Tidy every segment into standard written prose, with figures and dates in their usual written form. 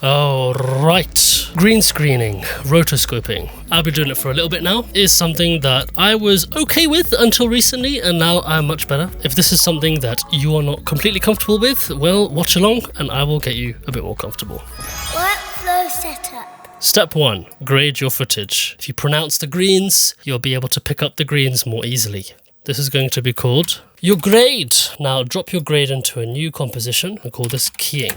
Oh, right. Green screening, rotoscoping. I've been doing it for a little bit now. It is something that I was okay with until recently, and now I'm much better. If this is something that you are not completely comfortable with, well, watch along and I will get you a bit more comfortable. Workflow setup. Step 1, grade your footage. If you pronounce the greens, you'll be able to pick up the greens more easily. This is going to be called your grade. Now drop your grade into a new composition and call this keying.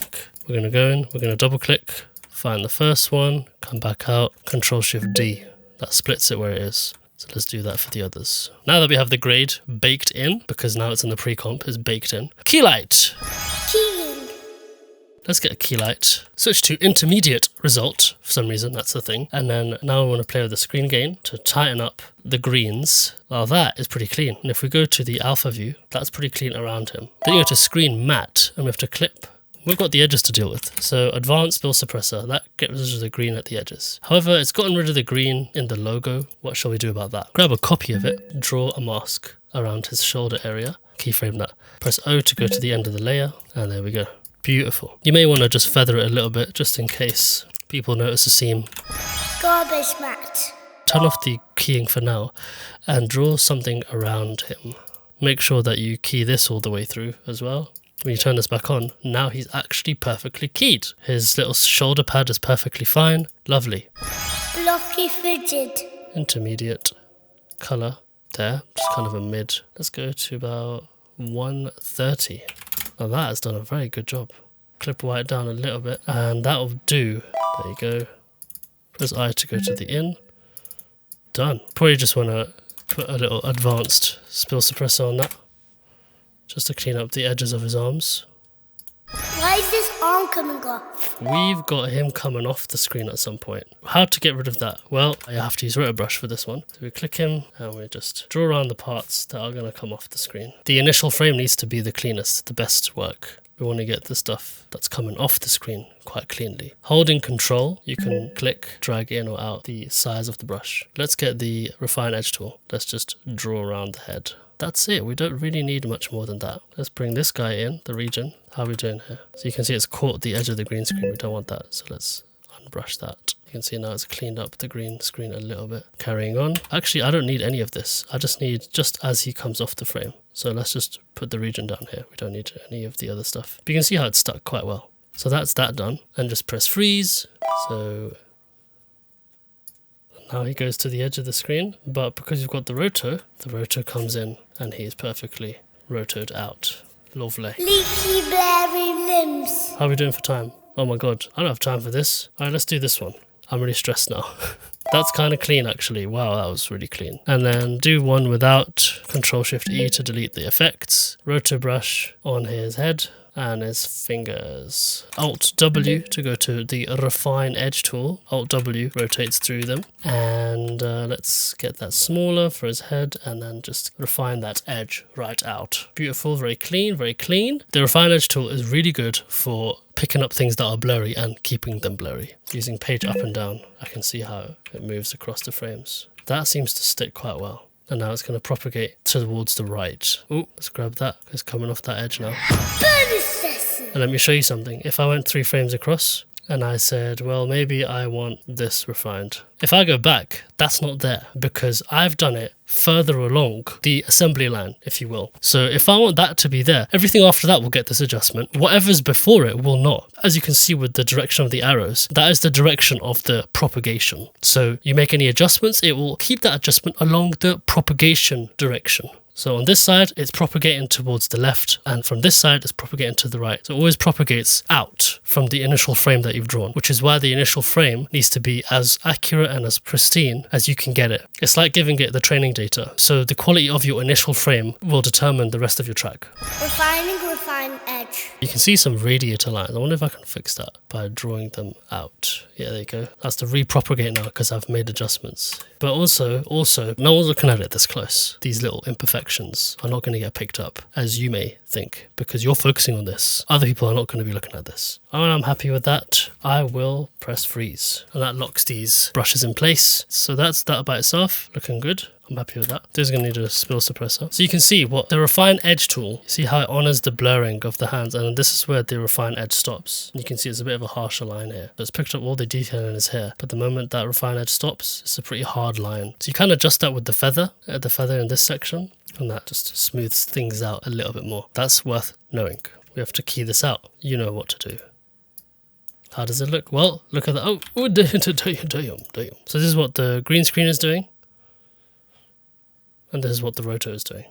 We're going to go in, we're going to double click, find the first one, come back out, Control-Shift-D. That splits it where it is. So let's do that for the others. Now that we have the grade baked in, because now it's in the pre-comp, it's baked in. Keylight. Keying. Let's get a Keylight. Switch to intermediate result, for some reason, that's the thing. And then now I want to play with the screen gain to tighten up the greens. Well, that is pretty clean. And if we go to the alpha view, that's pretty clean around him. Then you go to screen matte, and we have to clip. We've got the edges to deal with. So advanced spill suppressor, that gets rid of the green at the edges. However, it's gotten rid of the green in the logo. What shall we do about that? Grab a copy of it, draw a mask around his shoulder area, keyframe that. Press O to go to the end of the layer, and there we go. Beautiful. You may want to just feather it a little bit, just in case people notice a seam. Garbage mat. Turn off the keying for now, and draw something around him. Make sure that you key this all the way through as well. When you turn this back on, now he's actually perfectly keyed. His little shoulder pad is perfectly fine. Lovely. Blocky Footage. Intermediate color there, just kind of a mid. Let's go to about 130. Now that has done a very good job. Clip white down a little bit, and that'll do. There you go. Press I to go to the in. Done. Probably just want to put a little advanced spill suppressor on that, just to clean up the edges of his arms. Why is this arm coming off? We've got him coming off the screen at some point. How to get rid of that? Well, I have to use Rotobrush for this one. So we click him and we just draw around the parts that are going to come off the screen. The initial frame needs to be the cleanest, the best work. We want to get the stuff that's coming off the screen quite cleanly. Holding Control, you can click, drag in or out the size of the brush. Let's get the Refine Edge tool. Let's just draw around the head. That's it. We don't really need much more than that. Let's bring this guy in, the region. How are we doing here? So you can see it's caught the edge of the green screen. We don't want that. So let's unbrush that. You can see now it's cleaned up the green screen a little bit. Carrying on. Actually, I don't need any of this. I just need just as he comes off the frame. So let's just put the region down here. We don't need any of the other stuff. But you can see how it's stuck quite well. So that's that done. And just press freeze. So now he goes to the edge of the screen, but because you've got the roto comes in and he's perfectly rotoed out. Lovely. Leaky Blurry limbs. How are we doing for time? Oh my god, I don't have time for this. Alright, let's do this one. I'm really stressed now. That's kind of clean actually. Wow, that was really clean. And then do one without. Control-Shift-E to delete the effects. Rotobrush on his head and his fingers. Alt-W to go to the Refine Edge tool. Alt-W rotates through them. And let's get that smaller for his head and then just refine that edge right out. Beautiful, very clean, very clean. The Refine Edge tool is really good for picking up things that are blurry and keeping them blurry. Using page up and down, I can see how it moves across the frames. That seems to stick quite well. And now it's going to propagate towards the right. Oh, let's grab that. It's coming off that edge now. And let me show you something. If I went 3 frames across and I said, well, maybe I want this refined. If I go back, that's not there because I've done it further along the assembly line, if you will. So if I want that to be there, everything after that will get this adjustment. Whatever's before it will not. As you can see with the direction of the arrows, that is the direction of the propagation. So you make any adjustments, it will keep that adjustment along the propagation direction. So on this side, it's propagating towards the left, and from this side, it's propagating to the right. So it always propagates out from the initial frame that you've drawn, which is why the initial frame needs to be as accurate and as pristine as you can get it. It's like giving it the training data. So the quality of your initial frame will determine the rest of your track. Refine edge. You can see some radiator lines. I wonder if I can fix that by drawing them out. Yeah, there you go. That's to repropagate now because I've made adjustments. But also, no one's looking at it this close. These little imperfections are not going to get picked up, as you may think, because you're focusing on this. Other people are not going to be looking at this. And when I'm happy with that, I will press freeze. And that locks these brushes in place. So that's that by itself, looking good. I'm happy with that. This is going to need a spill suppressor. So you can see what the refine edge tool, see how it honors the blurring of the hands, and this is where the refine edge stops. You can see it's a bit of a harsher line here. So it's picked up all the detail in his hair, but the moment that refine edge stops, it's a pretty hard line. So you kind of adjust that with the feather in this section, and that just smooths things out a little bit more. That's worth knowing. We have to key this out. You know what to do. How does it look? Well, look at that. Oh, damn. So this is what the green screen is doing. And this is what the Roto is doing.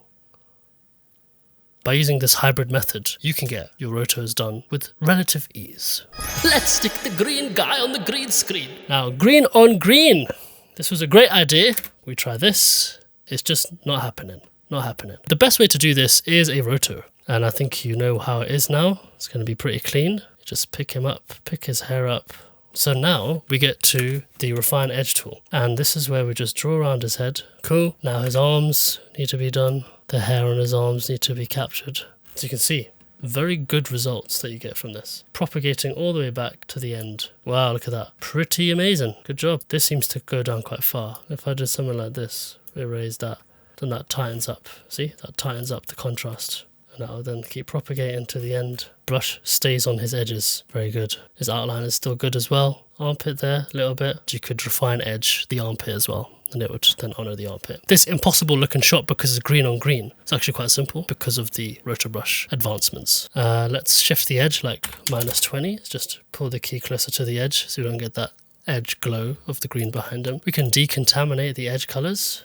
By using this hybrid method, you can get your Rotos done with relative ease. Let's stick the green guy on the green screen. Now, green on green. This was a great idea. We try this. It's just not happening. Not happening. The best way to do this is a Roto. And I think you know how it is now. It's going to be pretty clean. Just pick him up, pick his hair up. So now we get to the refine edge tool. And this is where we just draw around his head. Cool. Now his arms need to be done. The hair on his arms need to be captured. As you can see, very good results that you get from this. Propagating all the way back to the end. Wow, look at that. Pretty amazing. Good job. This seems to go down quite far. If I did something like this, erase that, then that tightens up. See, that tightens up the contrast. And that'll then keep propagating to the end. Brush stays on his edges. Very good. His outline is still good as well. Armpit there, a little bit. You could refine edge the armpit as well, and it would then honour the armpit. This impossible looking shot because it's green on green. It's actually quite simple because of the Rotobrush advancements. Let's shift the edge like -20. Let's just pull the key closer to the edge so we don't get that edge glow of the green behind him. We can decontaminate the edge colours.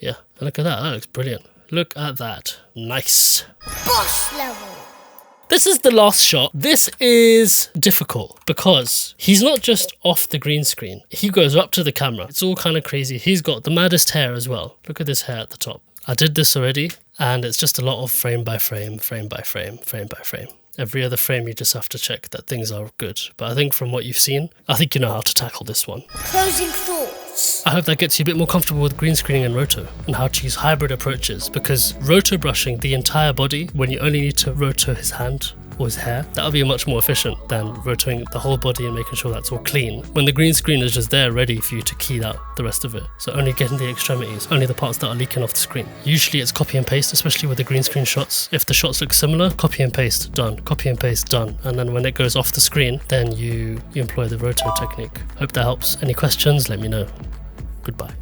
Yeah, and look at that. That looks brilliant. Look at that. Nice. Boss level. This is the last shot. This is difficult because he's not just off the green screen. He goes up to the camera. It's all kind of crazy. He's got the maddest hair as well. Look at this hair at the top. I did this already, and it's just a lot of frame by frame, frame by frame, frame by frame. Every other frame you just have to check that things are good. But I think from what you've seen, I think you know how to tackle this one. Closing thoughts. I hope that gets you a bit more comfortable with green screening and Roto and how to use hybrid approaches, because Roto brushing the entire body when you only need to Roto his hand or his hair, that'll be much more efficient than rotoing the whole body and making sure that's all clean when the green screen is just there ready for you to key out the rest of it. So only getting the extremities, only the parts that are leaking off the screen. Usually it's copy and paste, especially with the green screen shots. If the shots look similar, copy and paste, done, copy and paste, done. And then when it goes off the screen, then you employ the Roto technique. Hope that helps. Any questions, let me know. Goodbye.